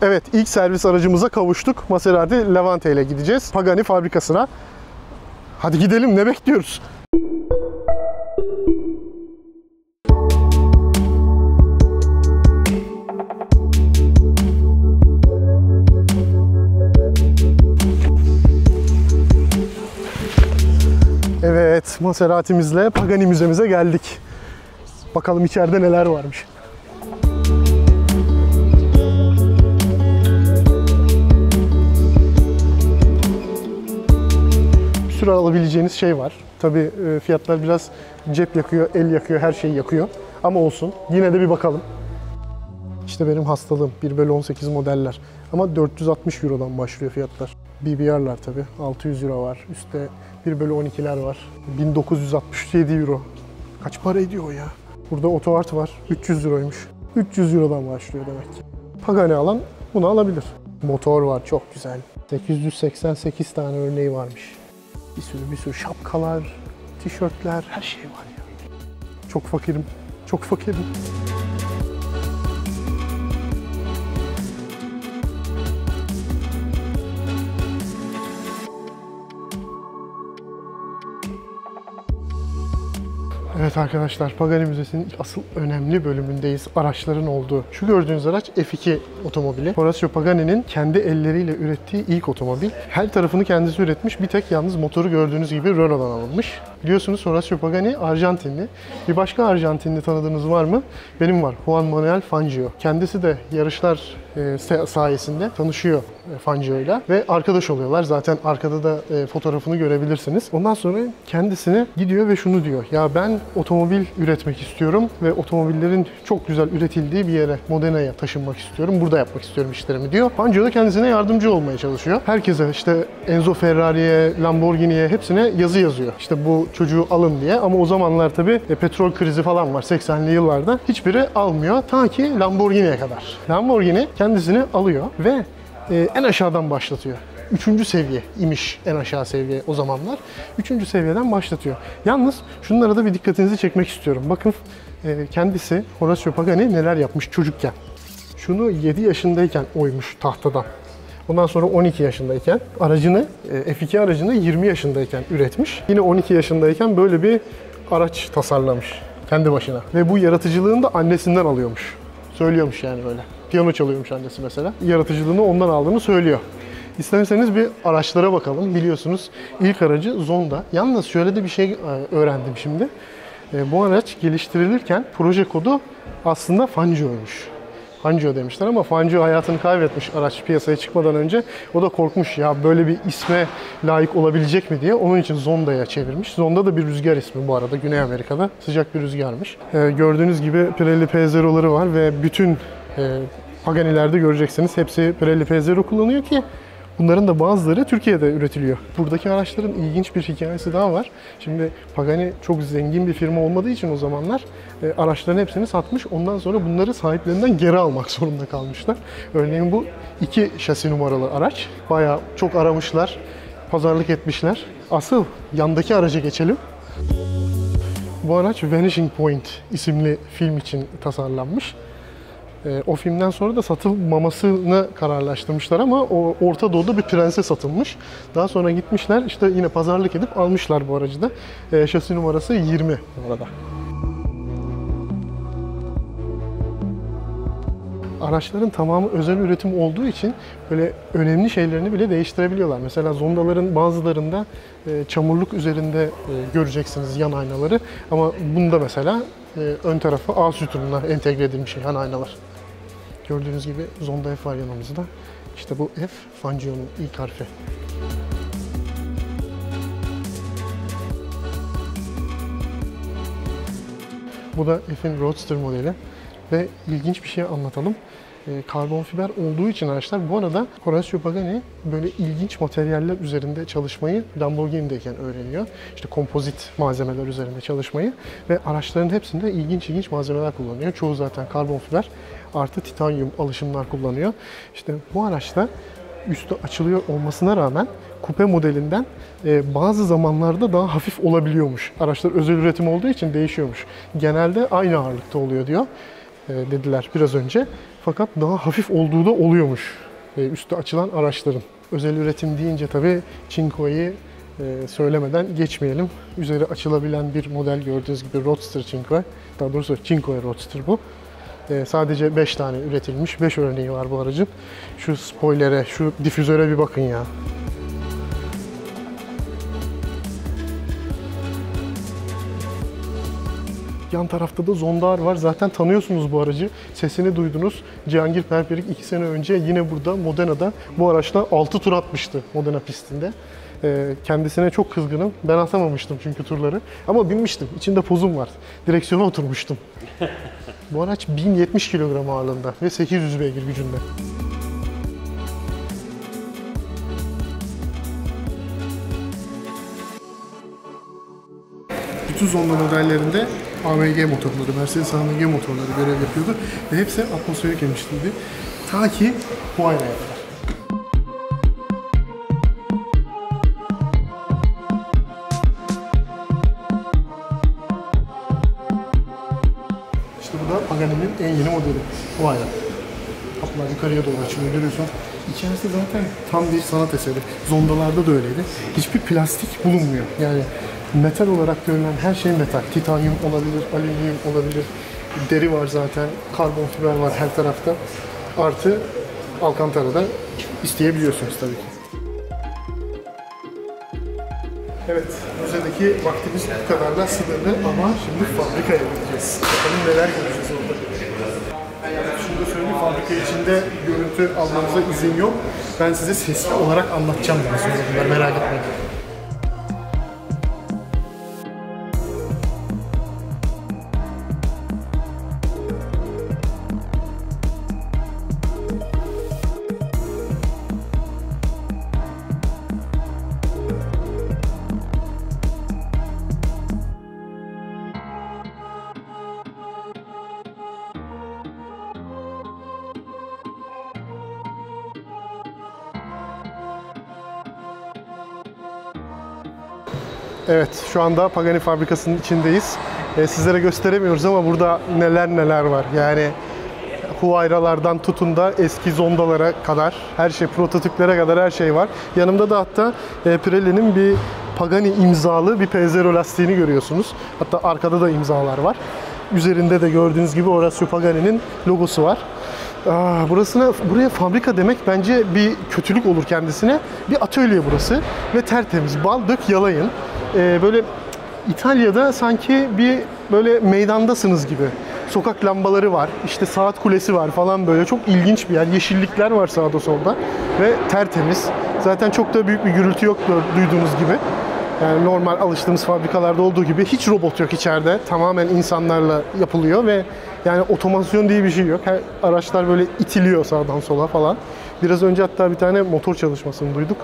Evet, ilk servis aracımıza kavuştuk. Maserati Levante ile gideceğiz Pagani fabrikasına. Hadi gidelim, ne bekliyoruz? Evet, Maserati'mizle Pagani müzemize geldik. Bakalım içeride neler varmış. Bir sürü alabileceğiniz şey var. Tabii fiyatlar biraz cep yakıyor, el yakıyor, her şeyi yakıyor. Ama olsun, yine de bir bakalım. İşte benim hastalığım 1/18 modeller. Ama 460 Euro'dan başlıyor fiyatlar. BBR'lar tabii 600 Euro var. Üstte 1/12'ler var. 1967 Euro. Kaç para ediyor o ya? Burada otoart var. 300 Euro'ymuş. 300 Euro'dan başlıyor demek ki. Pagani alan bunu alabilir. Motor var, çok güzel. 888 tane örneği varmış. Bir sürü şapkalar, tişörtler, her şey var ya. Çok fakirim. Çok fakirim. Evet arkadaşlar, Pagani Müzesi'nin asıl önemli bölümündeyiz. Araçların olduğu. Şu gördüğünüz araç F2 otomobili. Horacio Pagani'nin kendi elleriyle ürettiği ilk otomobil. Her tarafını kendisi üretmiş. Bir tek yalnız motoru gördüğünüz gibi Renault'dan alınmış. Biliyorsunuz Horacio Pagani Arjantinli. Bir başka Arjantinli tanıdığınız var mı? Benim var. Juan Manuel Fangio. Kendisi de yarışlar sayesinde tanışıyor Fangio'yla ve arkadaş oluyorlar. Zaten arkada da fotoğrafını görebilirsiniz. Ondan sonra kendisine gidiyor ve şunu diyor. Ya ben otomobil üretmek istiyorum ve otomobillerin çok güzel üretildiği bir yere, Modena'ya taşınmak istiyorum. Burada yapmak istiyorum işlerimi diyor. Fangio da kendisine yardımcı olmaya çalışıyor. Herkese işte Enzo Ferrari'ye, Lamborghini'ye hepsine yazı yazıyor. İşte bu çocuğu alın diye ama o zamanlar tabii petrol krizi falan var 80'li yıllarda. Hiçbiri almıyor ta ki Lamborghini'ye kadar. Lamborghini kendisini alıyor ve en aşağıdan başlatıyor. 3. seviye imiş en aşağı seviye o zamanlar. 3. seviyeden başlatıyor. Yalnız şunlara da bir dikkatinizi çekmek istiyorum. Bakın kendisi Horacio Pagani neler yapmış çocukken. Şunu 7 yaşındayken oymuş tahtadan. Ondan sonra 12 yaşındayken aracını, F2 aracını 20 yaşındayken üretmiş. Yine 12 yaşındayken böyle bir araç tasarlamış kendi başına. Ve bu yaratıcılığını da annesinden alıyormuş. Söylüyormuş yani böyle. Piyano çalıyormuş annesi mesela. Yaratıcılığını ondan aldığını söylüyor. İsterseniz bir araçlara bakalım. Biliyorsunuz ilk aracı Zonda. Yalnız şöyle de bir şey öğrendim şimdi. Bu araç geliştirilirken proje kodu aslında Fangio'ymuş. Fangio demişler ama Fangio hayatını kaybetmiş araç piyasaya çıkmadan önce. O da korkmuş ya böyle bir isme layık olabilecek mi diye. Onun için Zonda'ya çevirmiş. Zonda da bir rüzgar ismi bu arada. Güney Amerika'da sıcak bir rüzgarmış. Gördüğünüz gibi Pirelli P0'ları var ve bütün Pagani'lerde göreceksiniz. Hepsi Pirelli P0 kullanıyor ki bunların da bazıları Türkiye'de üretiliyor. Buradaki araçların ilginç bir hikayesi daha var. Şimdi Pagani çok zengin bir firma olmadığı için o zamanlar araçların hepsini satmış. Ondan sonra bunları sahiplerinden geri almak zorunda kalmışlar. Örneğin bu 2 şasi numaralı araç. Bayağı çok aramışlar, pazarlık etmişler. Asıl yandaki araca geçelim. Bu araç Vanishing Point isimli film için tasarlanmış. O filmden sonra da satılmamasını kararlaştırmışlar ama o Orta Doğu'da bir prense satılmış. Daha sonra gitmişler işte yine pazarlık edip almışlar bu aracı da. Şasi numarası 20 orada. Araçların tamamı özel üretim olduğu için böyle önemli şeylerini bile değiştirebiliyorlar. Mesela Zonda'ların bazılarında çamurluk üzerinde göreceksiniz yan aynaları. Ama bunda mesela ön tarafı A sütununa entegre edilmiş yan aynalar. Gördüğünüz gibi Zonda F var yanımızda. İşte bu F, Fangio'nun ilk harfi. Bu da F'in Roadster modeli. Ve ilginç bir şey anlatalım. Karbon fiber olduğu için araçlar, bu arada Horacio Pagani böyle ilginç materyaller üzerinde çalışmayı Lamborghini'deyken öğreniyor. İşte kompozit malzemeler üzerinde çalışmayı ve araçların hepsinde ilginç malzemeler kullanıyor. Çoğu zaten karbon fiber artı titanyum alışımlar kullanıyor. İşte bu araçta üstü açılıyor olmasına rağmen kupe modelinden bazı zamanlarda daha hafif olabiliyormuş. Araçlar özel üretim olduğu için değişiyormuş. Genelde aynı ağırlıkta oluyor diyor. Dediler biraz önce. Fakat daha hafif olduğu da oluyormuş üstü açılan araçların. Özel üretim deyince tabii Cinque'yi söylemeden geçmeyelim. Üzeri açılabilen bir model gördüğünüz gibi Roadster Cinque. Daha doğrusu Cinque Roadster bu. Sadece 5 tane üretilmiş. 5 örneği var bu aracın. Şu spoilere, şu difüzöre bir bakın ya. Yan tarafta da Zondar var. Zaten tanıyorsunuz bu aracı. Sesini duydunuz. Cihangir Perperik 2 sene önce yine burada Modena'da bu araçla 6 tur atmıştı Modena pistinde. Kendisine çok kızgınım. Ben atamamıştım çünkü turları. Ama binmiştim. İçinde pozum var. Direksiyona oturmuştum. Bu araç 1070 kilogram ağırlığında ve 800 beygir gücünde. Bütün Zonda modellerinde AMG motorları, Mercedes AMG motorları görev yapıyordu ve hepsi atmosferik emişliydi. Ta ki Huayra'ya kadar. İşte bu da Pagani'nin en yeni modeli, Huayra. Kapılar yukarıya doğru açılıyor, görüyorsun. İçerisi zaten tam bir sanat eseri. Zondalarda da öyleydi. Hiçbir plastik bulunmuyor. Yani metal olarak görülen her şey metal. Titanyum olabilir, alüminyum olabilir. Deri var zaten, karbon fiber var her tarafta. Artı Alcantara'da isteyebiliyorsunuz tabii ki. Evet, müzedeki vaktimiz bu kadar da sınırlı ama şimdi fabrikaya gideceğiz. Bakalım neler göreceğiz orada. Şunu da söyleyeyim, fabrika içinde görüntü almanıza izin yok. Ben size sesli olarak anlatacağım daha sonra bunları, merak etmeyin. Evet, şu anda Pagani fabrikasının içindeyiz. Sizlere gösteremiyoruz ama burada neler neler var. Yani Huayra'lardan tutun da eski Zondalara kadar, her şey, prototiplere kadar her şey var. Yanımda da hatta Pirelli'nin bir Pagani imzalı bir P0 lastiğini görüyorsunuz. Hatta arkada da imzalar var. Üzerinde de gördüğünüz gibi Orazio Pagani'nin logosu var. Buraya fabrika demek bence bir kötülük olur kendisine. Bir atölye burası ve tertemiz. Bal dök yalayın. Böyle İtalya'da sanki bir böyle meydandasınız gibi. Sokak lambaları var, işte saat kulesi var falan böyle. Çok ilginç bir yer. Yeşillikler var sağda solda ve tertemiz. Zaten çok da büyük bir gürültü yok duyduğunuz gibi. Yani normal alıştığımız fabrikalarda olduğu gibi hiç robot yok içeride. Tamamen insanlarla yapılıyor ve yani otomasyon diye bir şey yok. Araçlar böyle itiliyor sağdan sola falan. Biraz önce hatta bir tane motor çalışmasını duyduk.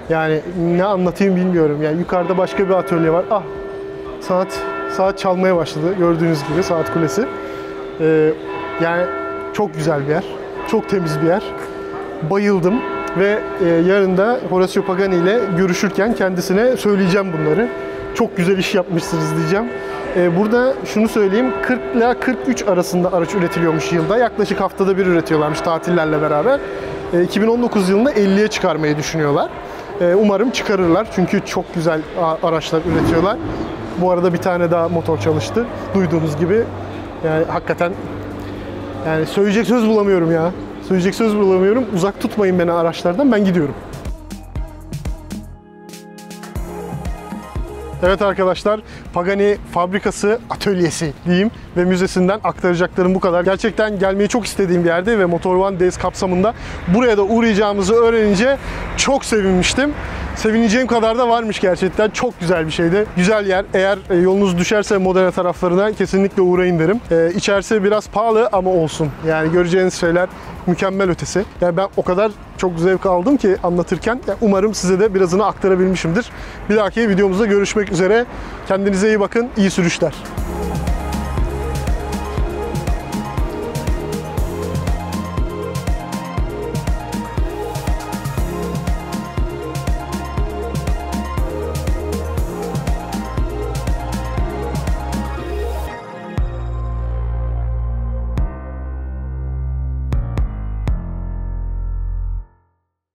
Yani ne anlatayım bilmiyorum. Yani yukarıda başka bir atölye var. Ah, saat çalmaya başladı. Gördüğünüz gibi saat kulesi. Yani çok güzel bir yer. Çok temiz bir yer. Bayıldım. Ve yarın da Horacio Pagani ile görüşürken kendisine söyleyeceğim bunları. Çok güzel iş yapmışsınız diyeceğim. Burada şunu söyleyeyim, 40 ile 43 arasında araç üretiliyormuş yılda. Yaklaşık haftada bir üretiyorlarmış tatillerle beraber. 2019 yılında 50'ye çıkarmayı düşünüyorlar. Umarım çıkarırlar çünkü çok güzel araçlar üretiyorlar. Bu arada bir tane daha motor çalıştı. Duyduğunuz gibi. Yani hakikaten yani söyleyecek söz bulamıyorum ya. Söyleyecek söz bulamıyorum. Uzak tutmayın beni araçlardan. Ben gidiyorum. Evet arkadaşlar, Pagani fabrikası, atölyesi diyeyim ve müzesinden aktaracaklarım bu kadar. Gerçekten gelmeyi çok istediğim bir yerde ve Motor One Days kapsamında buraya da uğrayacağımızı öğrenince çok sevinmiştim. Sevineceğim kadar da varmış gerçekten. Çok güzel bir şeydi. Güzel yer. Eğer yolunuz düşerse Modena taraflarına kesinlikle uğrayın derim. İçerisi biraz pahalı ama olsun. Yani göreceğiniz şeyler mükemmel ötesi. Yani ben o kadar çok zevk aldım ki anlatırken. Yani umarım size de birazını aktarabilmişimdir. Bir dahaki videomuzda görüşmek üzere. Kendinize iyi bakın. İyi sürüşler.